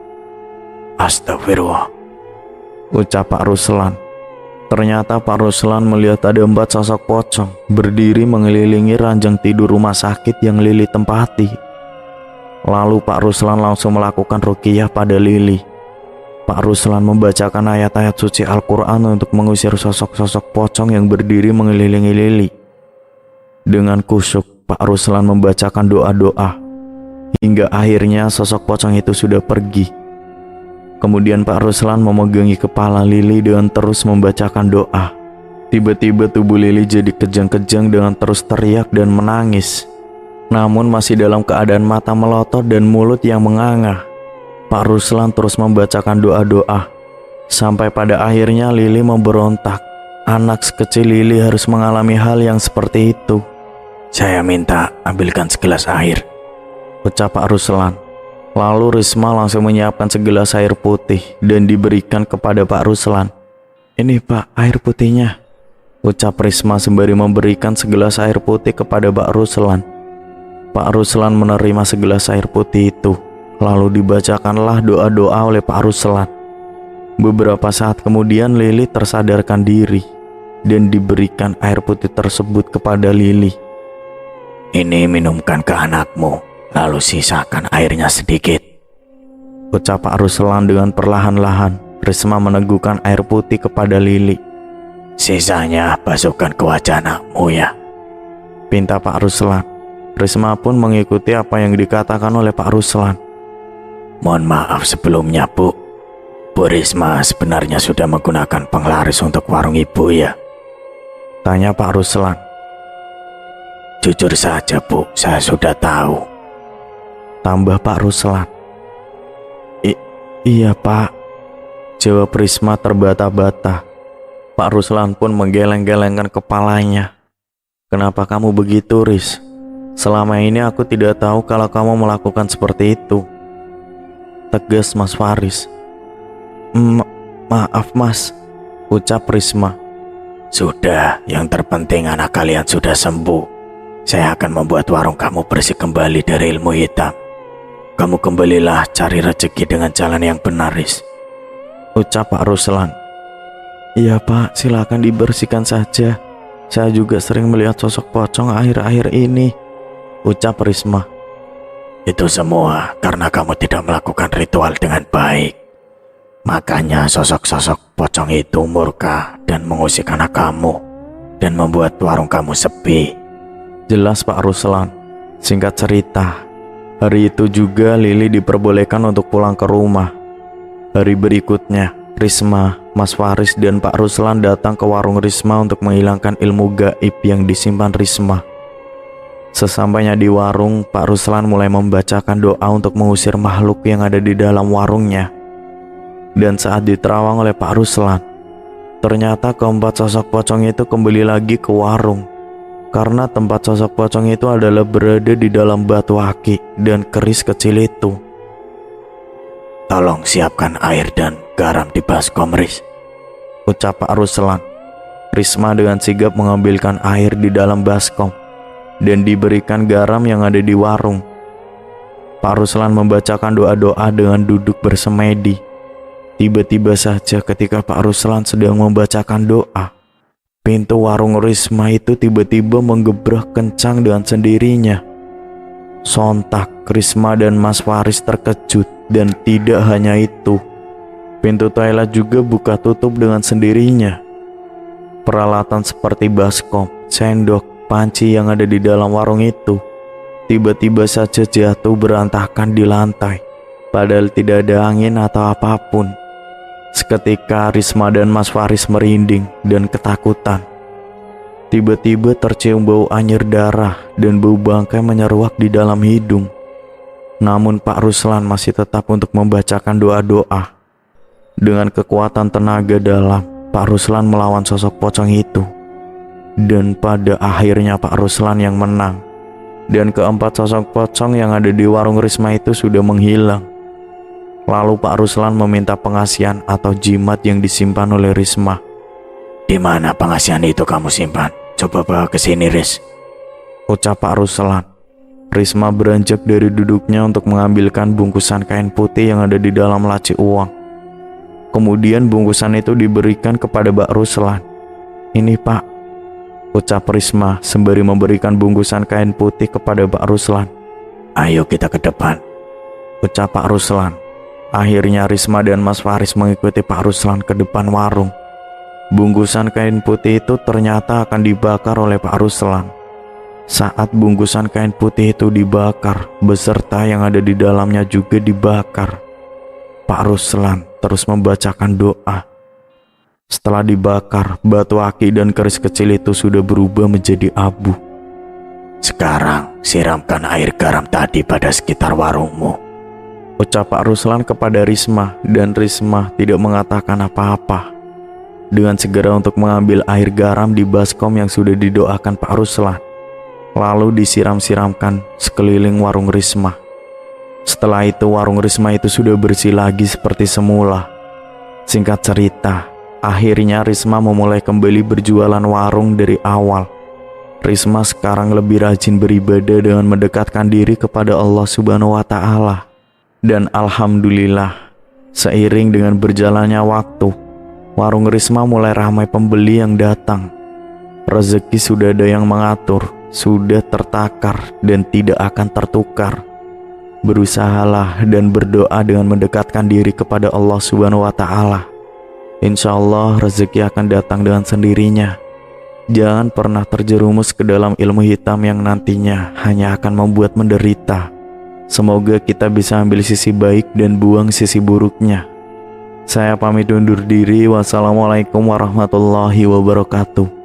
Astagfirullah, ucap Pak Ruslan. Ternyata Pak Ruslan melihat ada 4 sosok pocong berdiri mengelilingi ranjang tidur rumah sakit yang Lili tempati. Lalu Pak Ruslan langsung melakukan ruqyah pada Lili. Pak Ruslan membacakan ayat-ayat suci Al-Quran untuk mengusir sosok-sosok pocong yang berdiri mengelilingi Lili. Dengan khusyuk, Pak Ruslan membacakan doa-doa, hingga akhirnya sosok pocong itu sudah pergi. Kemudian Pak Ruslan memegangi kepala Lili dengan terus membacakan doa. Tiba-tiba tubuh Lili jadi kejang-kejang dengan terus teriak dan menangis, namun masih dalam keadaan mata melotot dan mulut yang menganga. Pak Ruslan terus membacakan doa-doa, sampai pada akhirnya Lili memberontak. Anak sekecil Lili harus mengalami hal yang seperti itu. Saya minta ambilkan segelas air, ucap Pak Ruslan. Lalu Risma langsung menyiapkan segelas air putih dan diberikan kepada Pak Ruslan. Ini Pak, air putihnya, ucap Risma sembari memberikan segelas air putih kepada Pak Ruslan. Pak Ruslan menerima segelas air putih itu, lalu dibacakanlah doa-doa oleh Pak Ruslan. Beberapa saat kemudian Lili tersadarkan diri dan diberikan air putih tersebut kepada Lili. Ini minumkan ke anakmu, lalu sisakan airnya sedikit, ucap Pak Ruslan dengan perlahan-lahan. Risma meneguhkan air putih kepada Lili. Sisanya basuhkan ke wajah anakmu ya, pinta Pak Ruslan. Risma pun mengikuti apa yang dikatakan oleh Pak Ruslan. Mohon maaf sebelumnya, Bu. Bu Risma sebenarnya sudah menggunakan penglaris untuk warung ibu ya? Tanya Pak Ruslan. Jujur saja, Bu, saya sudah tahu, tambah Pak Ruslan. Iya Pak, jawab Risma terbata-bata. Pak Ruslan pun menggeleng-gelengkan kepalanya. Kenapa kamu begitu, Ris? Selama ini aku tidak tahu kalau kamu melakukan seperti itu, tegas Mas Faris. Maaf Mas, ucap Risma. Sudah, yang terpenting anak kalian sudah sembuh. Saya akan membuat warung kamu bersih kembali dari ilmu hitam. Kamu kembalilah cari rezeki dengan jalan yang benar, Riz, ucap Pak Ruslan. Iya Pak, silakan dibersihkan saja. Saya juga sering melihat sosok pocong akhir-akhir ini, ucap Risma. Itu semua karena kamu tidak melakukan ritual dengan baik. Makanya sosok-sosok pocong itu murka dan mengusik anak kamu dan membuat warung kamu sepi, jelas Pak Ruslan. Singkat cerita, hari itu juga Lili diperbolehkan untuk pulang ke rumah. Hari berikutnya, Risma, Mas Faris, dan Pak Ruslan datang ke warung Risma untuk menghilangkan ilmu gaib yang disimpan Risma. Sesampainya di warung, Pak Ruslan mulai membacakan doa untuk mengusir makhluk yang ada di dalam warungnya. Dan saat diterawang oleh Pak Ruslan, ternyata keempat sosok pocong itu kembali lagi ke warung. Karena tempat sosok pocong itu adalah berada di dalam batu aki dan keris kecil itu. Tolong siapkan air dan garam di baskom, Riz, ucap Pak Ruslan. Risma dengan sigap mengambilkan air di dalam baskom dan diberikan garam yang ada di warung. Pak Ruslan membacakan doa-doa dengan duduk bersemedi. Tiba-tiba saja ketika Pak Ruslan sedang membacakan doa, pintu warung Risma itu tiba-tiba menggebrak kencang dengan sendirinya. Sontak Risma dan Mas Faris terkejut, dan tidak hanya itu, pintu toilet juga buka tutup dengan sendirinya. Peralatan seperti baskom, sendok, panci yang ada di dalam warung itu tiba-tiba saja jatuh berantakan di lantai, padahal tidak ada angin atau apapun. Seketika Risma dan Mas Faris merinding dan ketakutan. Tiba-tiba tercium bau anyir darah dan bau bangkai menyeruak di dalam hidung. Namun Pak Ruslan masih tetap untuk membacakan doa-doa. Dengan kekuatan tenaga dalam, Pak Ruslan melawan sosok pocong itu. Dan pada akhirnya Pak Ruslan yang menang. Dan keempat sosok pocong yang ada di warung Risma itu sudah menghilang. Lalu Pak Ruslan meminta pengasihan atau jimat yang disimpan oleh Risma. Di mana pengasihan itu kamu simpan? Coba bawa ke sini, Riz. Ucap Pak Ruslan. Risma beranjak dari duduknya untuk mengambilkan bungkusan kain putih yang ada di dalam laci uang. Kemudian bungkusan itu diberikan kepada Pak Ruslan. Ini Pak, ucap Risma sembari memberikan bungkusan kain putih kepada Pak Ruslan. Ayo kita ke depan, ucap Pak Ruslan. Akhirnya Risma dan Mas Faris mengikuti Pak Ruslan ke depan warung. Bungkusan kain putih itu ternyata akan dibakar oleh Pak Ruslan. Saat bungkusan kain putih itu dibakar, beserta yang ada di dalamnya juga dibakar. Pak Ruslan terus membacakan doa. Setelah dibakar, batu aki dan keris kecil itu sudah berubah menjadi abu. Sekarang siramkan air garam tadi pada sekitar warungmu, ucap Pak Ruslan kepada Risma, dan Risma tidak mengatakan apa-apa. Dengan segera untuk mengambil air garam di baskom yang sudah didoakan Pak Ruslan, lalu disiram-siramkan sekeliling warung Risma. Setelah itu warung Risma itu sudah bersih lagi seperti semula. Singkat cerita, akhirnya Risma memulai kembali berjualan warung dari awal. Risma sekarang lebih rajin beribadah dengan mendekatkan diri kepada Allah Subhanahu wa Ta'ala. Dan alhamdulillah, seiring dengan berjalannya waktu, warung Risma mulai ramai pembeli yang datang. Rezeki sudah ada yang mengatur, sudah tertakar dan tidak akan tertukar. Berusahalah dan berdoa dengan mendekatkan diri kepada Allah Subhanahu wa Ta'ala. Insya Allah rezeki akan datang dengan sendirinya. Jangan pernah terjerumus ke dalam ilmu hitam yang nantinya hanya akan membuat menderita. Semoga kita bisa ambil sisi baik dan buang sisi buruknya. Saya pamit undur diri. Wassalamualaikum warahmatullahi wabarakatuh.